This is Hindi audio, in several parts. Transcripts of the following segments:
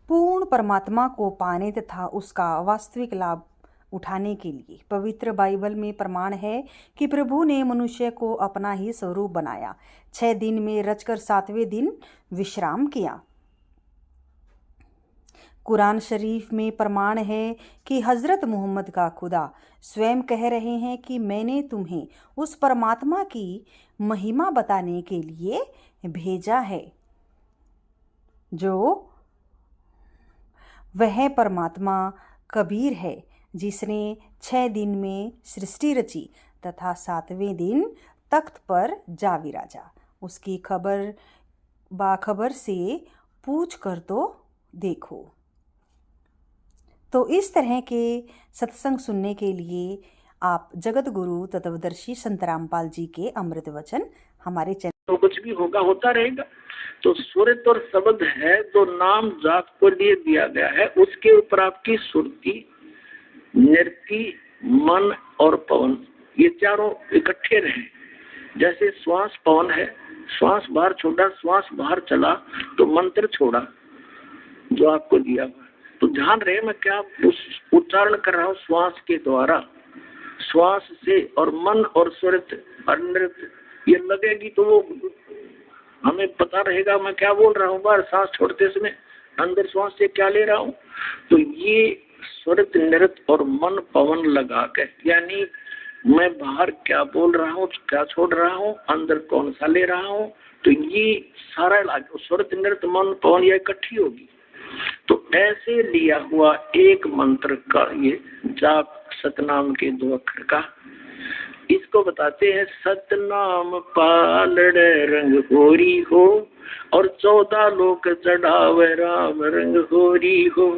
पूर्ण परमात्मा को पाने तथा उसका वास्तविक लाभ उठाने के लिए पवित्र बाइबल में प्रमाण है कि प्रभु ने मनुष्य को अपना ही स्वरूप बनाया, 6 दिन में रचकर 7वें दिन विश्राम किया। कुरान शरीफ में प्रमाण है कि हज़रत मोहम्मद का खुदा स्वयं कह रहे हैं कि मैंने तुम्हें उस परमात्मा की महिमा बताने के लिए भेजा है जो वह परमात्मा कबीर है जिसने 6 दिन में सृष्टि रची तथा 7वें दिन तख्त पर जा विराजा। उसकी बाखबर से पूछ कर तो देखो। तो इस तरह के सत्संग सुनने के लिए आप जगत गुरु तत्वदर्शी संत रामपाल जी के अमृत वचन हमारे चैनल तो कुछ भी होगा होता रहेगा। तो सुरत और शब्द है जो नाम जाप को लिए दिया गया है, उसके ऊपर आपकी सुरती, नृत्य, मन और पवन, ये चारों इकट्ठे रहे। जैसे श्वास पवन है, श्वास बाहर छोड़ा, श्वास बाहर चला तो मंत्र छोड़ा जो आपको दिया हुआ। तो ध्यान रहे मैं क्या उच्चारण कर रहा हूँ श्वास के द्वारा, श्वास से, और मन और सुरत और नृत्य ये लगेगी तो वो हमें पता रहेगा मैं क्या बोल रहा हूँ। बाहर सांस छोड़ते समय अंदर श्वास से क्या ले रहा हूँ। तो ये स्वरत, नृत्य और मन पवन लगा के, यानी मैं बाहर क्या बोल रहा हूँ, क्या छोड़ रहा हूँ, अंदर कौन सा ले रहा हूँ, तो ये सारा स्वरत, नृत्य, मन, पवन ये इकट्ठी होगी। तो ऐसे लिया हुआ एक मंत्र का ये जाप सतनाम के 2 अक्षर का, इसको बताते हैं सतनाम पालड़े रंग होरी हो, और 14 लोक चढ़ावे राम रंग होरी हो,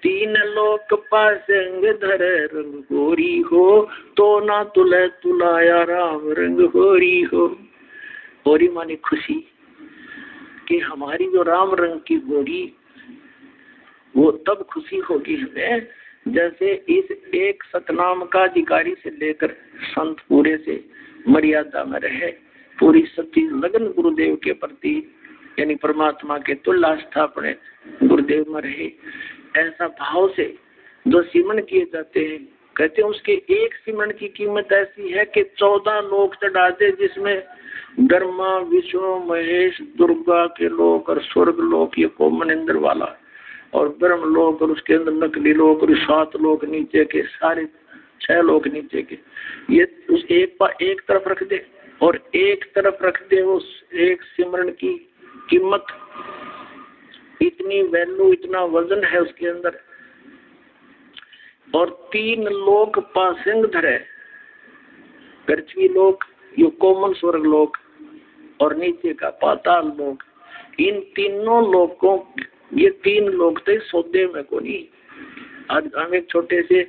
3 लोक पासंग धरे रंग होरी हो, तो ना तुले तुलाया राम रंग होरी हो। होरी मानी खुशी कि हमारी जो राम रंग की होरी, वो तब खुशी होगी हमें जैसे इस एक सतनाम का अधिकारी से लेकर संत पूरे से मर्यादा में रहे, पूरी सच्ची लगन गुरुदेव के प्रति, यानी परमात्मा के तुल्य आस्था अपने गुरुदेव में रहे। ऐसा भाव से जो सिमरन किए जाते हैं, कहते हैं उसके एक सिमरन की कीमत ऐसी है कि 14 लोक चढ़ा दे, जिसमें ब्रह्मा, विष्णु, महेश, दुर्गा के लोक और स्वर्ग लोक, ये कोमन इंद्र वाला, और ब्रह्म लोक और उसके अंदर नकली लोक और 7 लोक नीचे के, सारे 6 लोक नीचे के, ये उस एक तरफ रख दे और एक तरफ रख दे उस एक सिमरन की कीमत। इतनी वैल्यू, इतना वजन है उसके अंदर। और 3 लोक पासिंग धरे, पृथ्वी लोक, यो कोमन स्वर्ग लोक, और नीचे का पाताल लोक। इन तीनों लोकों, ये 3 लोग थे सौदे में को नहीं। आज हम एक छोटे से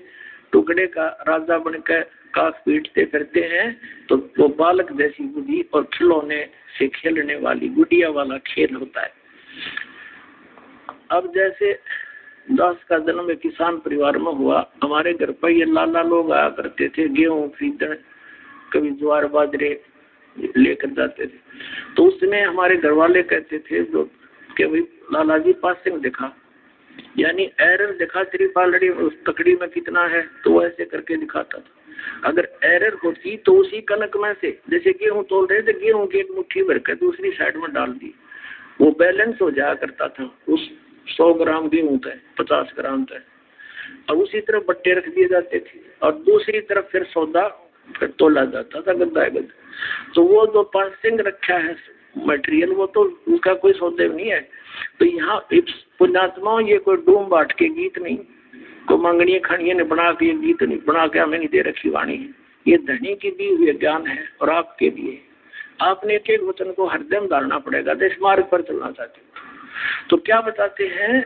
टुकड़े का राजा बनकर काफ पीटते करते हैं, तो वो बालक जैसी बुद्धि और खिलौने से खेलने वाली गुड़िया वाला खेल होता है। अब जैसे दास का जन्म एक किसान परिवार में हुआ, हमारे घर पर ये लाला लोग आया करते थे, गेहूं खरीदने, कभी ज्वार बाजरे लेकर जाते थे। तो उसमें हमारे घर वाले कहते थे जो कि भाई लाला जी पासिंग दिखा, यानी एरर दिखा, तेरी पालड़ी उस तकड़ी में कितना है, तो वो ऐसे करके दिखाता था। अगर एरर होती तो उसी कनक में से, जैसे गेहूं तोल रहे थे, गेहूं की एक मुट्ठी भर कर दूसरी साइड में डाल दी, वो बैलेंस हो जाया करता था। उस 100 ग्राम गेहूं था 50 ग्राम था, और उसी तरफ बट्टे रख दिए जाते थे, और दूसरी तरफ फिर सौदा फिर तोला जाता था गद्दा गद्दा। तो वो जो पासिंग रखा है मटेरियल, वो तो उसका कोई सौदे नहीं है। तो यहाँ पुण्यात्मा, ये कोई डूम बाट के गीत नहीं, को मंगनी खड़िए ने बना के गीत नहीं बना के हमें नहीं दे रखी वाणी है। ये धनी की दी हुई ज्ञान है और आपके लिए। आपने एक एक वचन को हरदम डालना पड़ेगा, देश मार्ग पर चलना चाहते हो। तो क्या बताते हैं,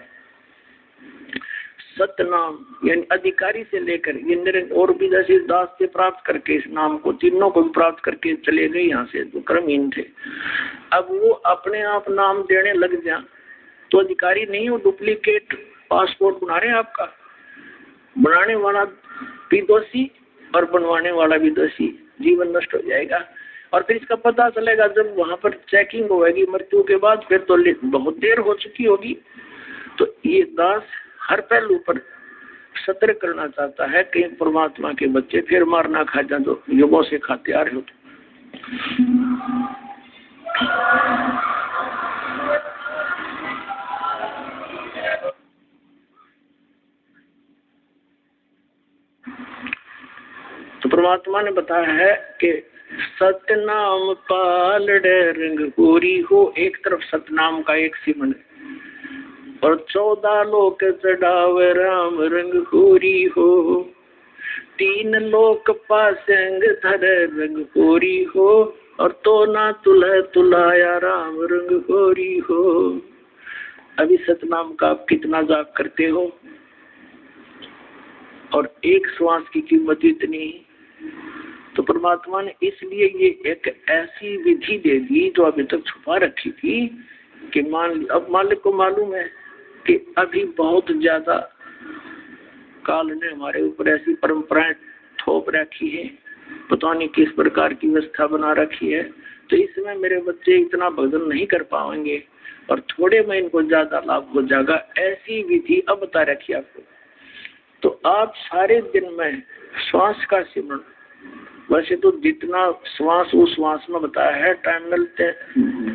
सतनाम यानी अधिकारी से लेकर ये और भी जैसे दास से प्राप्त करके इस नाम को, तीनों को भी प्राप्त करके चले गए यहाँ से, जो क्रमहीन थे। अब वो अपने आप नाम देने लग जाए तो अधिकारी नहीं, वो डुप्लीकेट पासपोर्ट बना रहे हैं आपका। बनाने वाला भी दोषी और बनवाने वाला भी दोषी, जीवन नष्ट हो जाएगा। और फिर इसका पता चलेगा जब वहां पर चेकिंग होगी मृत्यु के बाद, फिर तो बहुत देर हो चुकी होगी। तो ये दास हर पहलू पर सतर्क करना चाहता है कि परमात्मा के बच्चे फिर मारना खा जाए तो युगों से खाते आ रहे हो। तो परमात्मा ने बताया है कि सतनाम पालड़े रंग पूरी हो। एक तरफ सतनाम का एक सिमन और 14 लोक चढ़ावे राम रंग पूरी हो। 3 लोक पासंग धर रंग पूरी हो और तो ना तुलह तुलाया राम रंग पूरी हो। अभी सतनाम का आप कितना जाप करते हो और एक श्वास की कीमत इतनी। तो परमात्मा ने इसलिए ये एक ऐसी विधि दे दी जो अभी तक छुपा रखी थी कि अब मालिक को मालूम है कि अभी बहुत ज्यादा काल ने हमारे ऊपर ऐसी परंपराएं थोप रखी है, पता नहीं किस प्रकार की व्यवस्था बना रखी है, तो इसमें मेरे बच्चे इतना भजन नहीं कर पाएंगे और थोड़े में इनको ज्यादा लाभ हो जाएगा। ऐसी विधि अब बता रखी आपको। तो आप सारे दिन में श्वास का सिमरण, वैसे तो जितना श्वास उस श्वास में बताया है टाइम मिलते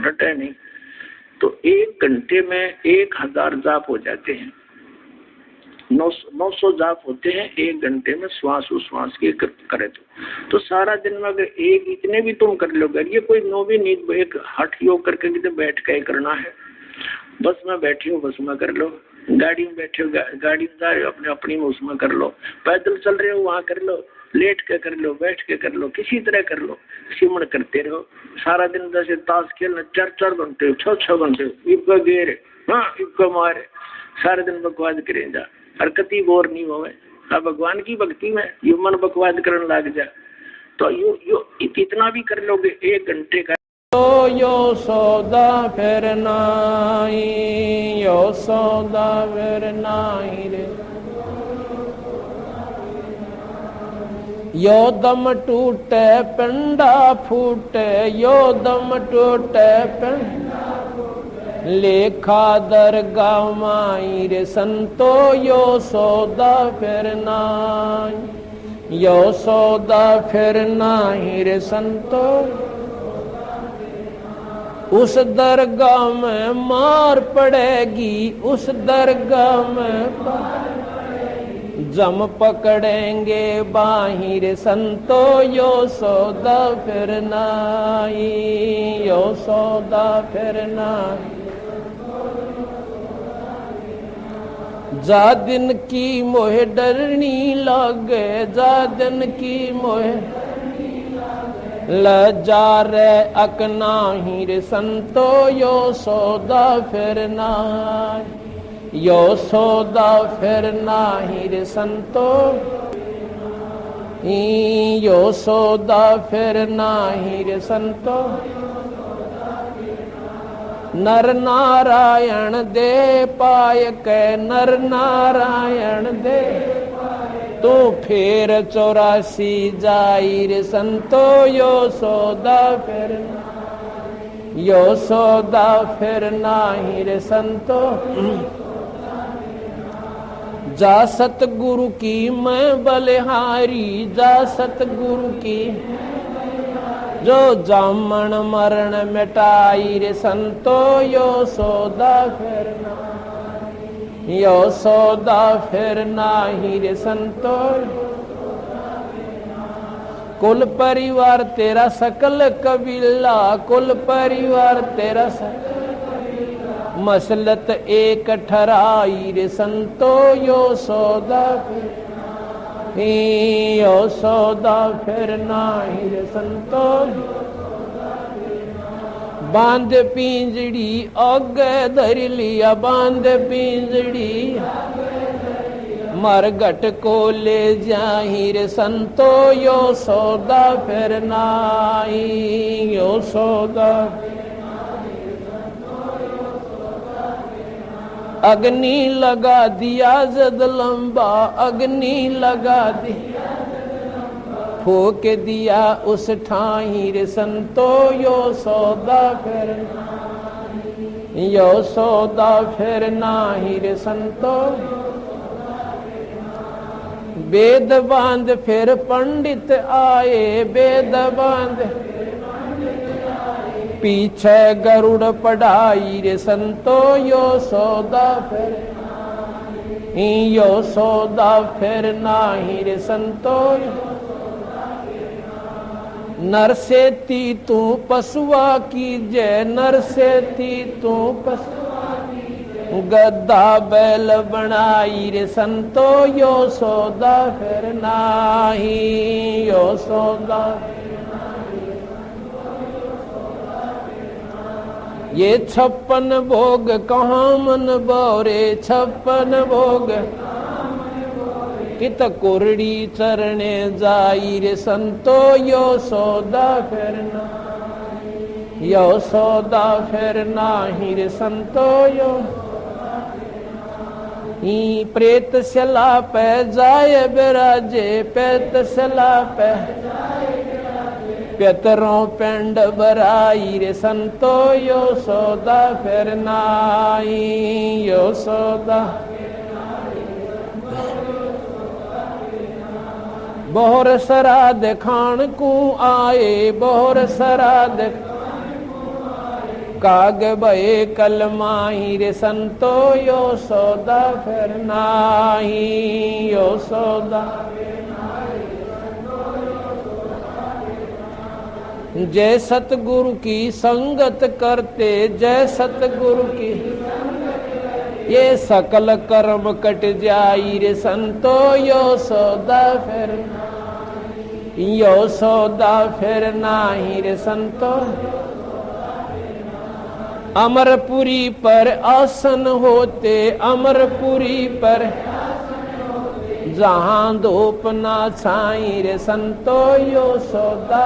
घटे नहीं, तो 1 घंटे में 1000 जाप हो जाते हैं। 900 जाप होते हैं 1 घंटे में श्वास उश्वास के करे तो सारा दिन में अगर एक इतने भी तुम कर लोगे, ये कोई नौवीं नींद एक हठ योग करके कितने बैठ के करना है। बस में बैठी हूँ बस में कर लो, गाड़ी में बैठे हो गाड़ी में जा रहे हो अपने अपनी में उसमें कर लो, पैदल चल रहे हो वहां कर लो, लेट के कर लो, बैठ के कर लो, किसी तरह कर लो, सिमरण करते रहो सारा दिन। जैसे ताश खेलना 4-4 घंटे 6-6 घंटे इबका गेरे हाँ इबका मारे सारे दिन बकवाद करें जा और कति बोर नहीं होवे। अब भगवान की भक्ति में यू मन बकवाद करने लग जा तो यो इतना भी कर लोगे 1 घंटे का। तो यो सौदा फिर नाई, यो सौदा फिर नाई रे, यो दम टूटे पिंडा फूटे, यो दम टूटे पिंडा लेखा दरगा माई रे संतो, यो सौदा फिर नाई, यो सौदा फिर नाई रे संतो। उस दरगाह में मार पड़ेगी, उस दरगाह में जम पकड़ेंगे बाहिर संतो, यो सौदा फिर नाई, यो सौदा फिर नाई। जा दिन की मोहे डरनी लगे, जा दिन की मोहे लजा रे अकना ही रे संतो, यो सौदा फिर नाई, यो सौदा फिर नाही रे संतो, यो सौदा फिर नाही रे संतो। नर नारायण दे पाय के, नर नारायण दे तो फिर 84 जाई रे संतो, यो सौदा फिर, यो सौदा फिर नाही रे संतो। जा सतगुरु की मैं बलिहारी, जा सतगुरु की जो जामन मरण मिटाई रे संतो, यो सौदा फिर नाही, यो सौदा फिर नाही रे संतो। कुल परिवार तेरा सकल कबीला, कुल परिवार तेरा सकल मसलत एक ठराई रे संतो, यो सौदा फिर, यो सौदा फिर नाही रे संतो। बांध पिंजड़ी आगे धर लिया, बांध पिंजड़ी मरघट को ले जाहि रे संतो, यो सौदा फिर नाई, यो सौदा। अग्नि लगा दिया जद लंबा, अग्नि लगा दिया फूक दिया उस ठाई रे संतो, यो सौदा फिर नाई, यो सौदा फिर नाही रे संतो। वेद बांध फिर पंडित आए, वेद बांध पीछे गरुड़ पढ़ाई रे संतो। यो सौदा फिर यो सौदा फिर नाही रे संतो। नर से ती तू पशुआ कीजे, नर से ती तू गद्दा बैल बनाई रे संतो। यो सौदा फिर नाही, यो सौदा ये 56 भोग कहाँ मन बोरे, 56 भोग कित कोरड़ी चरणे जाई रे संतो। यो सौदा फिर नाही, यो सौदा फिर नाही रे संतो। यो प्रेत सला पे जाए बिराजे, प्रेत सला पे पितरों पेंड बराई रे संतो। यो सौदा फिर नाही, यो सौदा बोहर सराद खान को आए, बोहर सराद काग बे कलमाही रे संतो। यो सौदा फिर नाही, यो सौदा जय सतगुरु की संगत करते, जय सतगुरु की ये सकल कर्म कट जाई रे संतो। यो सौदा फिर, यो सौदा फिर नाही रे संतो। अमरपुरी पर आसन होते, अमरपुरी पर जहां धूप ना छाई रे संतो। यो सौदा,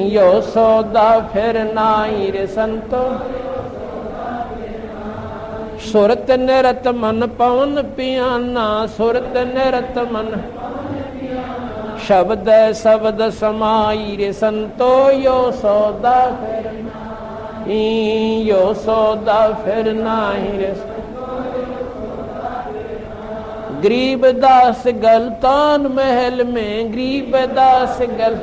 यो सौदा फिर नाही रे संतो। सुरत निरत मन पवन पियाना, सुरत निरत मन शब्द शब्द समाई रे संतो। यो सौदा फिर, यो सौदा फिर नाही रे। गरीबदास गलतान महल में, गरीबदास गल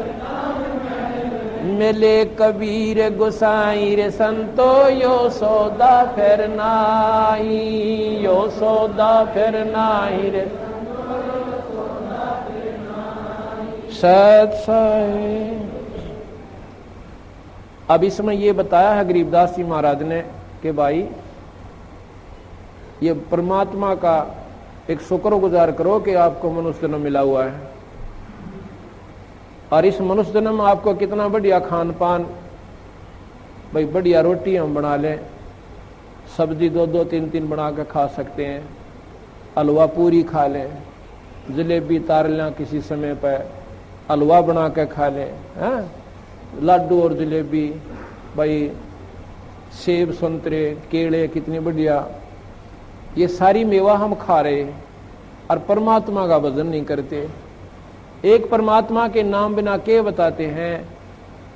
मिले कबीर गुसाई रे संतो। यो सौदा फिर नाही, यो सौदा फिर नाही रे। सत अब इसमें ये बताया है गरीबदास जी महाराज ने कि भाई ये परमात्मा का एक शुक्रगुजार करो कि आपको मनुष्य जन्म मिला हुआ है, और इस मनुष्य जन्म में आपको कितना बढ़िया खान पान, भाई बढ़िया रोटी हम बना लें, सब्जी 2-2 3-3 बना के खा सकते हैं, हलवा पूरी खा लें, जलेबी तार लें, किसी समय पर हलवा बना के खा लें, लड्डू और जलेबी, भाई सेब संतरे केले कितनी बढ़िया, ये सारी मेवा हम खा रहे और परमात्मा का भजन नहीं करते। एक परमात्मा के नाम बिना के बताते हैं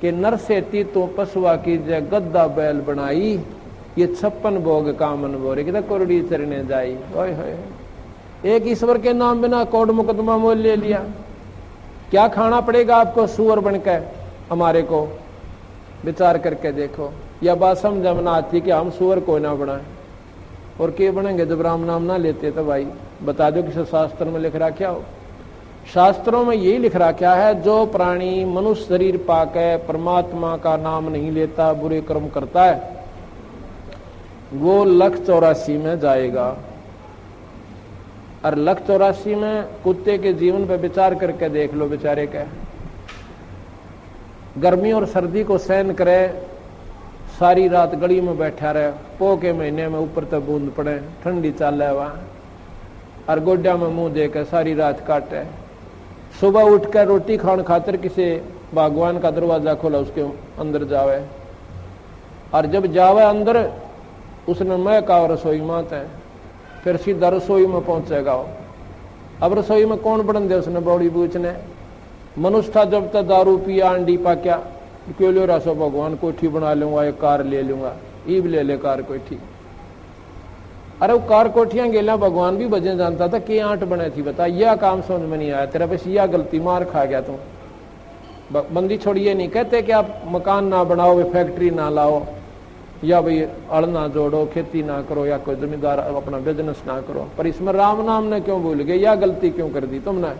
कि नर से ती तो पशुआ की जय गद्दा बैल बनाई, ये 56 भोग कामन बोरे कितना कोरड़ी चरने जाई। ओए होए, एक ईश्वर के नाम बिना कोर्ट मुकदमा मोल ले लिया। क्या खाना पड़ेगा आपको सुअर बनकर हमारे को, विचार करके देखो। यह बात समझ में आती कि हम सुअर को ना बनाए, और के बनेंगे जब राम नाम ना लेते तो भाई बता दो किसी शास्त्र में लिख रहा क्या हो। शास्त्रों में यही लिख रहा क्या है, जो प्राणी मनुष्य शरीर पाकर परमात्मा का नाम नहीं लेता, बुरे कर्म करता है, वो 184 में जाएगा। और 184 में कुत्ते के जीवन पर विचार करके देख लो, बेचारे का गर्मी और सर्दी को सहन करे, सारी रात गली में बैठा रहे, पो के महीने में ऊपर तक बूंद पड़े, ठंडी चाल है वहां, और गोड्या में मुंह देकर सारी रात काटे। सुबह उठकर रोटी खान खातर किसी भगवान का दरवाजा खोला, उसके अंदर जावे, और जब जावे अंदर उसने मैं कहा रसोई मात है, फिर सीधा रसोई में पहुंचेगा। अब रसोई में कौन बन दे उसने बौड़ी बूझने, मनुष्य था जब तक दारू पिया अंडी पाक्या, क्यों ले रहा सो भगवान कोठी बना लूंगा, एक कार ले लूंगा, ईब ले ले कार कोठी। अरे वो कार कोठियां गेला भगवान भी भजन जानता था कि आंट बने थी, बता यह काम समझ में नहीं आया तेरा, बस यह गलती मार खा गया तुम। बंदी छोड़िए नहीं कहते कि आप मकान ना बनाओ, फैक्ट्री ना लाओ, या भाई अड़ ना जोड़ो, खेती ना करो, या कोई जमींदार अपना बिजनेस ना करो, पर इसमें राम नाम ने क्यों भूल गए, यह गलती क्यों कर दी तुमने।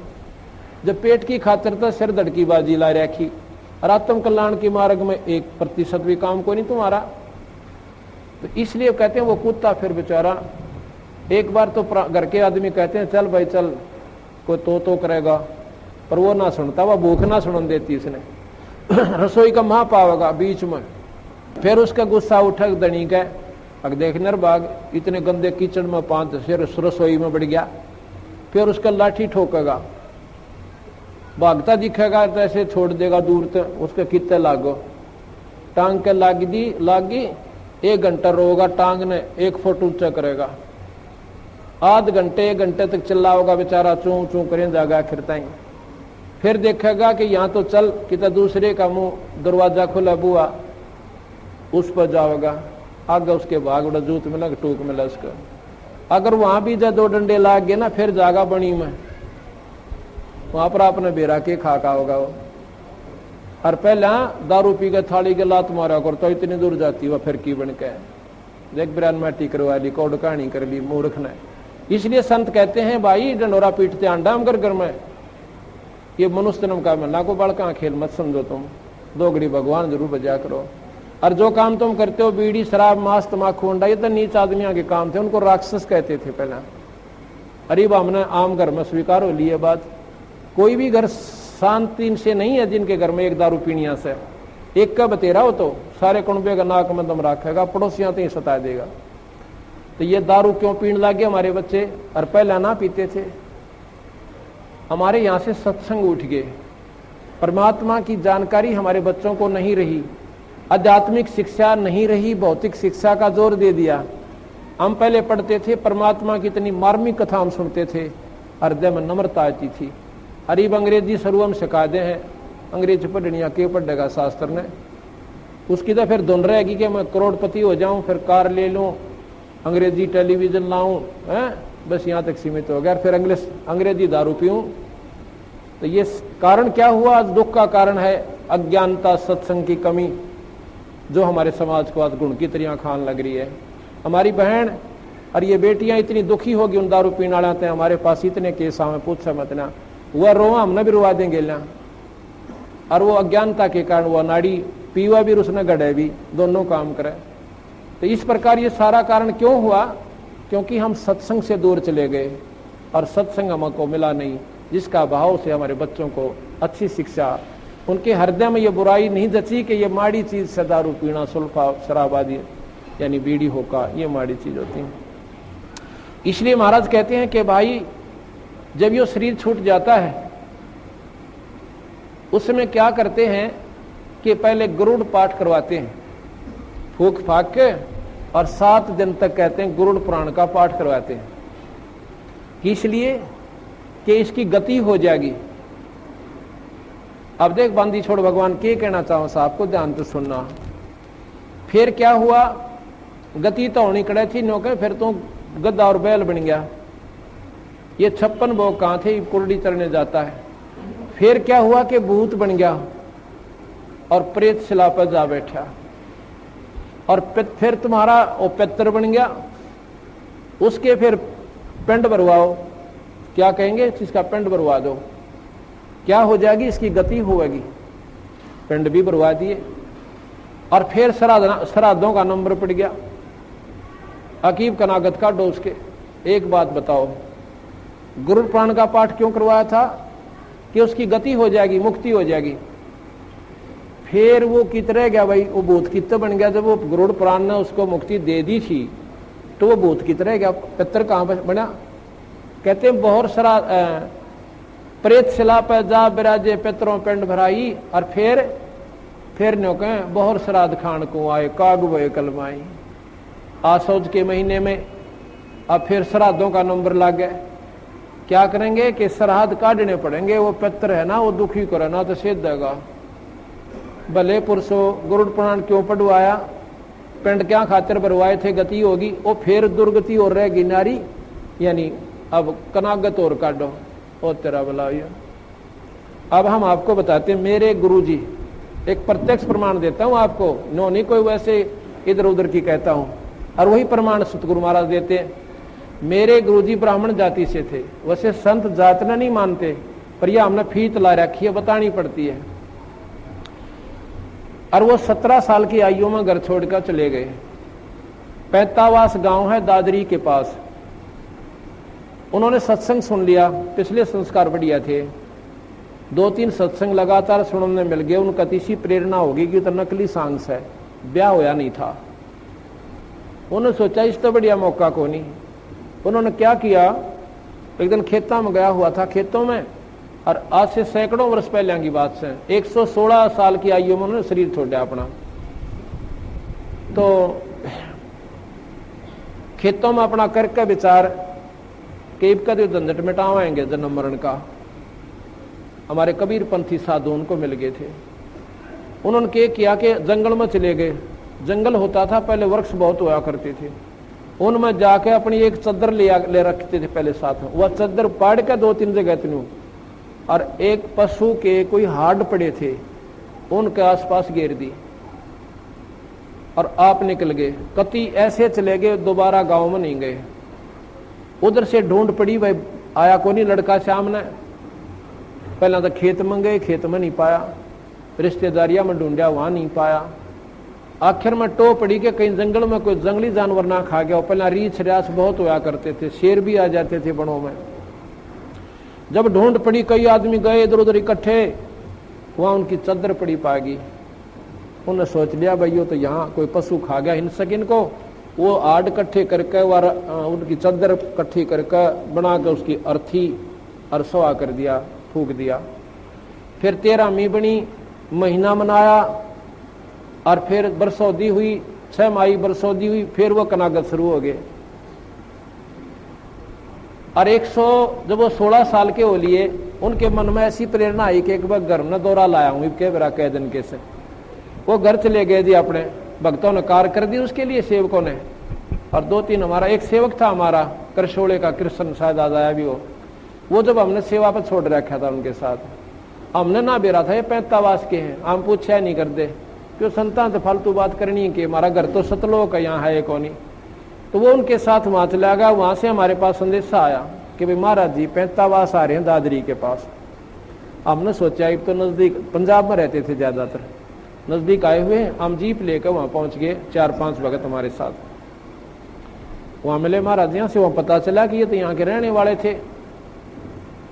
जब पेट की खातिर तो सिर धड़की बाजी ला रखी, और आत्म कल्याण के मार्ग में 1% भी काम को नहीं तुम्हारा। तो इसलिए कहते हैं वो कुत्ता फिर बेचारा, एक बार तो घर के आदमी कहते हैं चल भाई चल, कोई तो करेगा, पर वो ना सुनता, वो भूख ना सुन देती इसने रसोई का मां पावेगा बीच में। फिर उसका गुस्सा उठा दनी का, अब देख नरबाग इतने गंदे किचन में 5 सिर रसोई में बढ़ गया, फिर उसका लाठी ठोकेगा, भागता दिखेगा तो ऐसे छोड़ देगा दूर तक, उसके कितने लागो, टांग के लागी 1 घंटा रोगा, टांग ने 1 फुट ऊंचा करेगा, आध घंटे 1 घंटे तक चिल्लाओगा बेचारा, चूं चूं करें जागा खिरता ही। फिर देखेगा कि यहाँ तो चल, कितना दूसरे का मुंह दरवाजा खुला बुआ, उस पर जाओगा, आगे उसके भाग बड़ा जूत मिला टूक मिला उसका। अगर वहां भी जा 2 डंडे लाग गए ना, फिर जागा बनी में, वहां पर आपने बेरा के खा होगा वो। और पहले दारू पी के थाली के लात मारा कर तो इतनी दूर जाती वह फिर की बन के देख बिरान माटी करवा ली, कौड़ कहानी कर ली, मूर्ख ने। इसलिए संत कहते हैं भाई डंडोरा पीटते अंडा हम घर में, ये मनुष्य जन्म का मिलना को बड़का खेल मत समझो तुम, 2 घड़ी भगवान जरूर बजा करो। और जो काम तुम करते हो बीड़ी शराब मांस तमाकू अंडा, ये तो नीच आदमियों के काम थे, उनको राक्षस कहते थे पहले। अरे हमने आम घर में स्वीकार हो लिए बात, कोई भी घर शांति से नहीं है जिनके घर में एक दारू पीनिया से, एक का बतेरा हो तो सारे कुंबे का नाक में दम रखेगा, पड़ोसियां तो ही सता देगा। तो ये दारू क्यों पीने लगे हमारे बच्चे, और पहले ना पीते थे। हमारे यहाँ से सत्संग उठ गए, परमात्मा की जानकारी हमारे बच्चों को नहीं रही, आध्यात्मिक शिक्षा नहीं रही, भौतिक शिक्षा का जोर दे दिया। हम पहले पढ़ते थे परमात्मा की इतनी मार्मिक कथा हम सुनते थे, हृदय में नम्रता आती थी। अरीब अंग्रेजी शुरू हम सिखा दे हैं, अंग्रेजी पढ़निया के पढ़ेगा शास्त्र ने, उसकी तो फिर धुन रहेगी कि मैं करोड़पति हो जाऊं, फिर कार ले लूं, अंग्रेजी टेलीविजन लाऊं, बस यहाँ तक सीमित हो गया, फिर अंग्रेजी दारू पीऊं। तो ये कारण क्या हुआ, आज दुख का कारण है अज्ञानता, सत्संग की कमी, जो हमारे समाज को आज गुण की तरह खान लग रही है। हमारी बहन और ये बेटियां इतनी दुखी होगी उन दारू पीने वाले आते हैं, हमारे पास इतने केस हमें पूछा मत ना, वह रोवा हमने भी रुवा देंगे ना। और वो अज्ञानता के कारण वह नाड़ी पीवा भी उसने गढ़े भी, दोनों काम करे। तो इस प्रकार ये सारा कारण क्यों हुआ, क्योंकि हम सत्संग से दूर चले गए और सत्संग हमको मिला नहीं, जिसका अभाव से हमारे बच्चों को अच्छी शिक्षा, उनके हृदय में ये बुराई नहीं जची कि ये माड़ी चीज से दारू पीना, सुल्फा शराब आदि यानी बीड़ी होका, ये माड़ी चीज होती है। इसलिए महाराज कहते हैं कि भाई जब ये शरीर छूट जाता है उसमें क्या करते हैं कि पहले गरुड़ पाठ करवाते हैं, फूक फाक के, और 7 दिन तक कहते हैं गरुड़ पुराण का पाठ करवाते हैं, इसलिए कि इसकी गति हो जाएगी। अब देख बांदी छोड़ भगवान के कहना चाहो साहब को ध्यान तो सुनना। फिर क्या हुआ, गति तो होनी कड़े थी नौके, फिर तो गद्दा और बैल बन गया। ये 56 भोग कहां थे, कुर्डी चढ़ने जाता है। फिर क्या हुआ कि भूत बन गया और प्रेत शिला पर जा बैठा, और फिर तुम्हारा वो पितर बन गया, उसके फिर पिंड भरवाओ, क्या कहेंगे इसका पिंड भरवा दो, क्या हो जाएगी, इसकी गति होगी। पिंड भी भरवा दिए, और फिर श्राद्धों का नंबर पड़ गया, अकीब कनागत का डोज के। एक बात बताओ, गुरु प्राण का पाठ क्यों करवाया था, कि उसकी गति हो जाएगी, मुक्ति हो जाएगी। फिर वो कित रह गया भाई, वो भूत कित बन गया। जब वो गरुड़ प्राण ने उसको मुक्ति दे दी थी तो वो भूत कित रह गया, पितर कहां बना। कहते हैं बहुत सारा प्रेत शिला पर जा बिराजे पितरों पिंड भराई, और फिर नो कहें बहुत श्राद्ध खान को आए, काग बोए कलमाई। आसौज के महीने में अब फिर श्राद्धों का नंबर लग गया। क्या करेंगे कि श्राद्ध काटने पड़ेंगे, वो पितर है ना वो दुखी करे ना तो सिद्ध देगा। भले पुरुषों गुरुड़ पुराण क्यों पढ़वाया, पिंड क्या खातिर भरवाए थे, गति होगी वो फिर दुर्गति और रहेगी नारी, यानी अब कनागत और काटो और तेरा भला हुआ। अब हम आपको बताते हैं, मेरे गुरुजी, एक प्रत्यक्ष प्रमाण देता हूं आपको, नो नहीं कोई वैसे इधर उधर की कहता हूं, और वही प्रमाण सतगुरु महाराज देते हैं। मेरे गुरुजी ब्राह्मण जाति से थे, वैसे संत जात नहीं मानते, पर यह हमने फीत ला रखी है, बतानी पड़ती है। और वो 17 साल की आयु में घर छोड़कर चले गए। पैतावास गांव है दादरी के पास। उन्होंने सत्संग सुन लिया, पिछले संस्कार बढ़िया थे, 2-3 सत्संग लगातार सुनने मिल गए। उनका तीसरी प्रेरणा होगी कि तो नकली सांस है, ब्याह होया नहीं था। उन्होंने सोचा इस तो बढ़िया मौका को नहीं। उन्होंने क्या किया, एक दिन खेतों में गया हुआ था, खेतों में, और आज से सैकड़ों वर्ष पहले की बात से 116 साल की आयु में उन्होंने शरीर छोड़ा अपना। तो खेतों में अपना करके विचार कि का जो झंझट मिटावाएंगे जन्म मरण का। हमारे कबीर पंथी साधु उनको मिल गए थे। उन्होंने क्या किया कि जंगल में चले गए। जंगल होता था पहले, वृक्ष बहुत हुआ करते थे, उनमें जाके अपनी एक चद्दर ले रखते थे पहले साथ में। वह चद्दर पाड़ के 2-3 जगह तीनों, और एक पशु के कोई हाड पड़े थे उनके आसपास घेर दी, और आप निकल गए। कति ऐसे चले गए, दोबारा गांव में नहीं गए। उधर से ढूंढ पड़ी, भाई आया को नहीं लड़का सामने। पहला तो खेत में गए, खेत में नहीं पाया, रिश्तेदारियां में ढूंढा, वहां नहीं पाया। आखिर में टो पड़ी के कहीं जंगल में कोई जंगली जानवर ना खा गया। पहला रीछ रास बहुत होया करते थे, शेर भी आ जाते थे बनों में। जब ढूंढ पड़ी, कई आदमी गए इधर उधर इकट्ठे, वहां उनकी चद्दर पड़ी पाएगी। उन्होंने सोच लिया भाई यो तो यहाँ कोई पशु खा गया हिंसक इनको। वो आड़ इकट्ठे करके उनकी चद्दर इकट्ठी करके बना के उसकी अर्थी और सवा कर दिया, फूक दिया। फिर 13वीं बनी, महीना मनाया, और फिर बरसौदी हुई, 6 माई बरसौदी हुई, फिर वो कनागत शुरू हो गए। और जब वो 16 साल के हो लिए, उनके मन में ऐसी प्रेरणा आई कि एक बार घर में दौरा लाया हूं के बरा कह दिन के से। वो घर चले गए जी, अपने भक्तों ने कार कर दी उसके लिए, सेवकों ने। और 2-3 हमारा एक सेवक था हमारा करशोले का, कृष्ण शायद आज आया भी वो जब हमने सेवा पर छोड़ रखा था उनके साथ, हमने ना बेरा था ये पैतावास के हैं, हम पूछा नहीं करते क्यों संतान तो फालतू बात करनी है कि हमारा घर तो सतलोक है, यहाँ है कौन। तो वो उनके साथ वहां चला गया। वहां से हमारे पास संदेशा आया कि भाई महाराज जी पैतावास आ रहे हैं दादरी के पास। हमने सोचा एक तो नजदीक, पंजाब में रहते थे ज्यादातर, नजदीक आए हुए, हम जीप लेकर वहां पहुंच गए। 4-5 भगत हमारे साथ वहां मिले महाराज। यहाँ से वहां पता चला कि ये तो यहाँ के रहने वाले थे।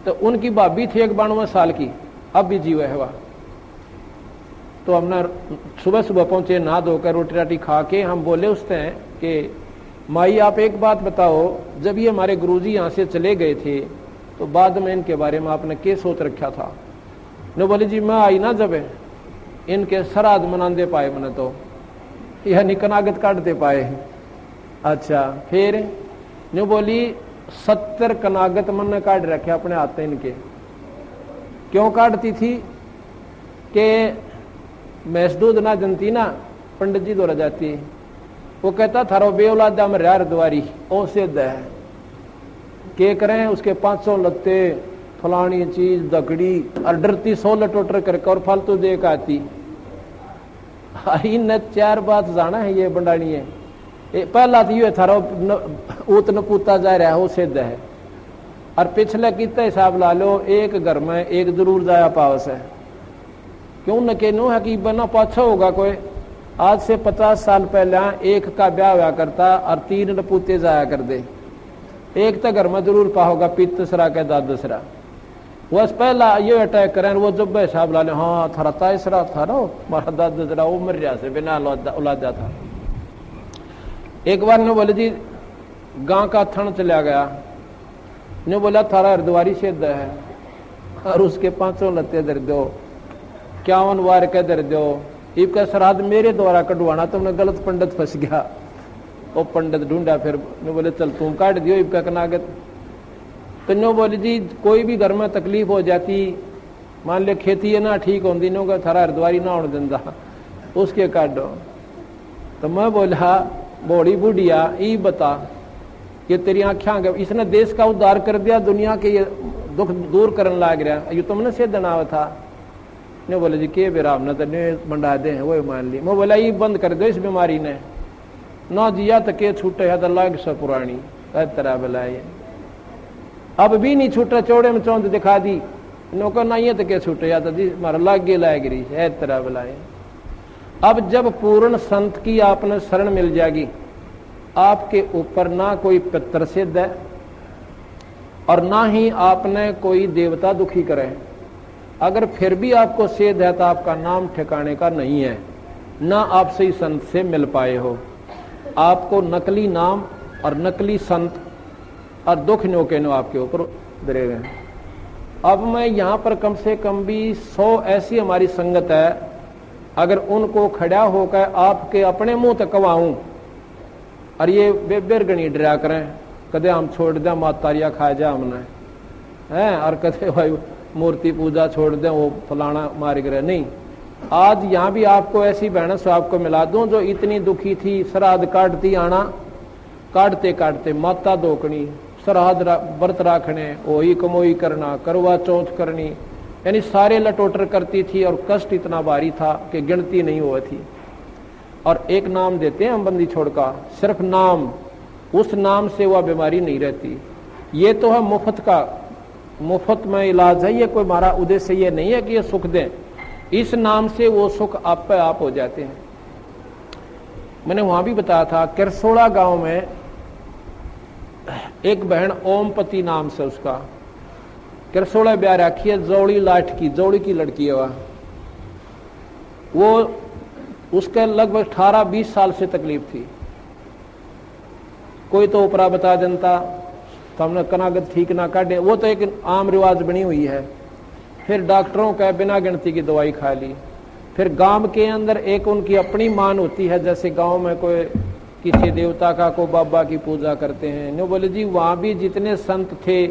तो उनकी भाभी थी 92 साल की, अब भी जीव है वह। तो हमने सुबह सुबह पहुंचे, नहा धोकर रोटी राटी खा के हम बोले उससे कि माई आप एक बात बताओ, जब ये हमारे गुरुजी यहाँ से चले गए थे तो बाद में इनके बारे में आपने क्या सोच रखा था। ने बोले जी मैं आई ना जब इनके श्राद्ध मनाते पाए मैंने, तो यानी कनागत काटते पाए। अच्छा फिर ने बोली 70 कनागत मन काट रखे अपने हाथ इनके। क्यों काटती थी कि मैस दूध ना जनती ना, पंडित जी द्वारा जाती। वो कहता थारो बेौलादा में यार द्वारी ओ सिद्ध है, के करें उसके 500 लत्ते फलानी चीज दकड़ी, और डरती 16 टोटर करके और फालतू देख आती। इन 4 बात जाना है ये बंडानी है। पहला तो ये थारो ऊत नपूता जा रहा है वो सिद्ध है। और पिछले कितना हिसाब ला लो, एक घर में एक जरूर जाया पावस है। क्यों न के नो है कि बना पाछा होगा कोई। आज से 50 साल पहले एक का ब्याह हुआ करता और 3 नपूते जाया कर दे। एक तो घर में जरूर पाओगा पितसरा के दादसरा। वह पहला ये अटैक करें, वो जब हिसाब ला ले, हाँ थारा ताइसरा था हमारा दादसरा वो मर रहा से बिना औलादा था। एक बार ने बोले जी गांव का थन चला गया, ने बोला थारा हरद्वारी सिद्ध है और उसके 500 लत्ते दर दो, 51 वार के दर दो। इसका श्राद्ध मेरे द्वारा कटवाना, तुमने गलत पंडित फंस गया। वो पंडित ढूंढा, फिर ने बोले चल तुम काट दियो इसका कनागत। तो नो बोली जी कोई भी घर में तकलीफ हो जाती, मान ले खेती है ना ठीक होती, नो का थारा हरद्वारी ना होने देंदा, उसके काट दो। तो मैं बोला बूढ़ी बुढ़िया ई बता कि तेरी आँखें, इसने देश का उद्धार कर दिया, दुनिया के ये दुख दूर करने लग रहा, ये तुमने से दनाव था। ने बोले जी के बेराम न तो मंडा दे वो मान ली। मैं बोला ये बंद कर दो इस बीमारी ने ना जिया तो के छूटे है तो लाग सा पुरानी तरह बुलाए अब भी नहीं छूटा, चौड़े में चौंध दिखा दी नौकर नहीं है तो के छूटे या तो जी हमारा लाग गे लाग रही है तरह बुलाए। अब जब पूर्ण संत की आपने शरण मिल जाएगी, आपके ऊपर ना कोई पितर सिद्ध है और ना ही आपने कोई देवता दुखी करे। अगर फिर भी आपको सेध है तो आपका नाम ठिकाने का नहीं है, ना आप सही संत से मिल पाए हो। आपको नकली नाम और नकली संत और दुख न्योके नो आपके ऊपर गिरे हुए हैं। अब मैं यहाँ पर कम से कम भी 100 ऐसी हमारी संगत है, अगर उनको खड़ा होकर आपके अपने मुंह तक कवाऊं और ये बेरगनी डरा करें, कदे हम छोड़ दें मातारिया खा जा हमने हैं और कदे भाई मूर्ति पूजा छोड़ दें वो फलाना मार गिरे, नहीं। आज यहाँ भी आपको ऐसी बहन से आपको मिला दूं जो इतनी दुखी थी, श्राद्ध काटती आना, काटते काटते माता धोकनी, श्राद्ध व्रत राखने, वही कमोई करना, करवा चौथ करनी, यानी सारे लटोटर करती थी और कष्ट इतना भारी था कि गिनती नहीं हुआ थी। और एक नाम देते हैं हम बंदी छोड़का, सिर्फ नाम, उस नाम से वह बीमारी नहीं रहती। ये तो है मुफ्त का, मुफ्त में इलाज है, ये कोई हमारा उद्देश्य ये नहीं है कि ये सुख दें, इस नाम से वो सुख आप पे आप हो जाते हैं। मैंने वहां भी बताया था, किरसोड़ा गांव में एक बहन ओमपति नाम से उसका किरसोड़ा ब्याह रखी है, जौड़ी लाठ की, जौड़ी की लड़की है वो उसके लगभग 18-20 साल से तकलीफ थी। कोई तो ऊपरा बता जनता तो हमने कनागत ठीक ना काटे, वो तो एक आम रिवाज बनी हुई है। फिर डॉक्टरों का बिना गिनती की दवाई खा ली। फिर गांव के अंदर एक उनकी अपनी मान होती है, जैसे गांव में कोई किसी देवता का को बाबा की पूजा करते हैं, नो बोले जी वहां भी जितने संत थे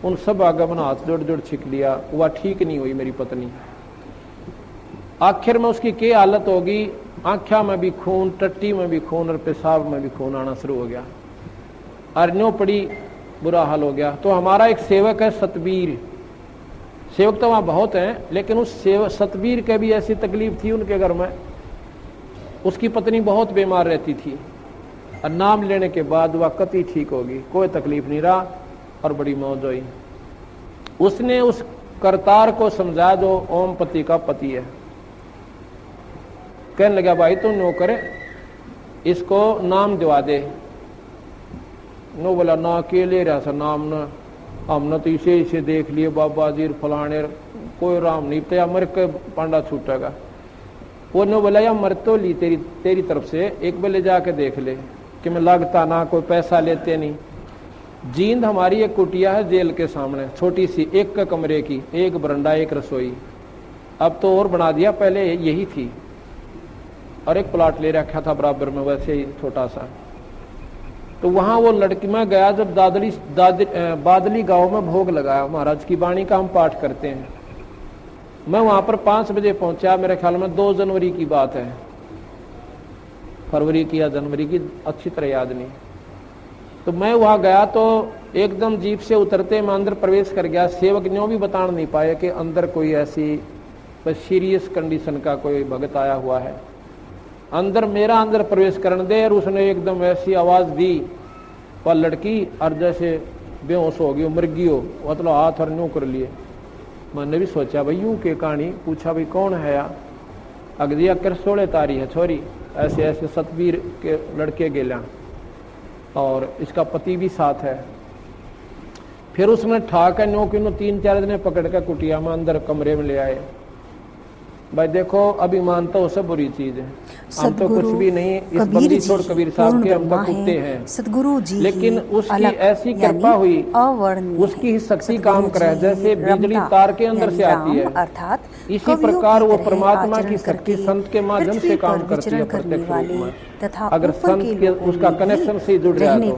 उन सब आगे बना हाथ जोड़ जोड़ छिक लिया, वह ठीक नहीं हुई मेरी पत्नी। आखिर में उसकी क्या हालत होगी, आंखा में भी खून, टट्टी में भी खून और पेशाब में भी खून आना शुरू हो गया, अरण्यों पड़ी, बुरा हाल हो गया। तो हमारा एक सेवक है सतबीर, सेवक तो वहां बहुत हैं, लेकिन उस सेवक सतबीर के भी ऐसी तकलीफ थी उनके घर में, उसकी पत्नी बहुत बीमार रहती थी और नाम लेने के बाद वह कति ठीक होगी, कोई तकलीफ नहीं रहा और बड़ी मौज हुई। उसने उस करतार को समझा जो ओमपति का पति है, कहने लगा भाई तू नो करे, इसको नाम दिवा दे। नो बोला ना अकेले रहा नाम न, हमने तो इसे देख लिए बाबा जी फलाने, कोई राम नहीं तो मर के पांडा छूटेगा। वो नो बोला या मर तो ली तेरी तरफ से, एक बार ले जाके देख ले कि मैं लगता ना, कोई पैसा लेते नहीं। जींद हमारी एक कुटिया है जेल के सामने, छोटी सी, एक कमरे की, एक बरंडा, एक रसोई, अब तो और बना दिया, पहले यही थी, और एक प्लाट ले रखा था बराबर में वैसे ही छोटा सा। तो वहां वो लड़की में गया जब बादली गांव में भोग लगाया, महाराज की वाणी का हम पाठ करते हैं। मैं वहां पर 5 बजे पहुंचा, मेरे ख्याल में 2 जनवरी की बात है, फरवरी की या जनवरी की अच्छी तरह याद नहीं। तो मैं वहां गया तो एकदम जीप से उतरते मैं अंदर प्रवेश कर गया। सेवक न्यों भी बता नहीं पाए कि अंदर कोई ऐसी सीरियस कंडीशन का कोई भगत आया हुआ है। अंदर प्रवेश करने दे, और उसने एकदम ऐसी आवाज दी, वह लड़की और जैसे बेहोश हो गई, मर गई हो, मतलब हाथ और न्यू कर लिए। मैंने भी सोचा भाई यूं के कहानी, पूछा भाई कौन है यार, अगदिया किरसोड़े तारी है छोरी, ऐसे ऐसे सतबीर के लड़के गेला और इसका पति भी साथ है। फिर उसने ठाक न्यो कि 3-4 दिन पकड़ कर कुटिया में अंदर कमरे में ले आए। भाई देखो अभिमान तो उससे बुरी चीज है, हम तो कुछ भी नहीं, इस बंदी छोड़ कबीर साहब के हम तो कुत्ते हैं, सतगुरु जी, लेकिन उसकी ऐसी कृपा हुई, उसकी ही शक्ति काम करे, जैसे बिजली तार के अंदर से आती है, अर्थात इसी प्रकार वो परमात्मा की शक्ति संत के माध्यम से काम करती है प्रत्यक्ष रूप में। अगर संत के उसका कनेक्शन से जुड़ जाए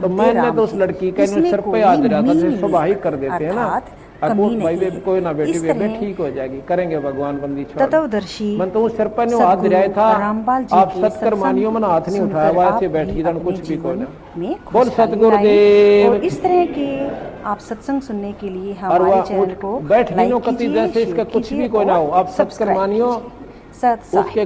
तो मैंने तो उस लड़की का सिर पे याद रहा था, जैसे स्वाभाविक कर देते हैं ना, कमी भाई नहीं। कोई ना बेटी इस वे तरह ठीक हो जाएगी, करेंगे भगवान बंदी छोड़। तत्वदर्शी मन तो उस सिर पर हाथ दिलाया था, रामपाल जी आप के सत्कर मानियो मन हाथ नहीं सुनकर उठाया, वैसे आप बैठ भी गए अपने कुछ भी कोई जीवन ना में बोल खुशहाली सतगुरुदेव। लाएं। और इस तरह के आप सत्संग सुनने के लिए और हमारे वह चैनल को बैठ गिनो लाइक कति कीजिए, जैसे इसका शेयर कुछ भी कीजिए कोई ना हो, और आप सत्कर सब्सक्राइब मानियो कीजिए। सत साई। उसके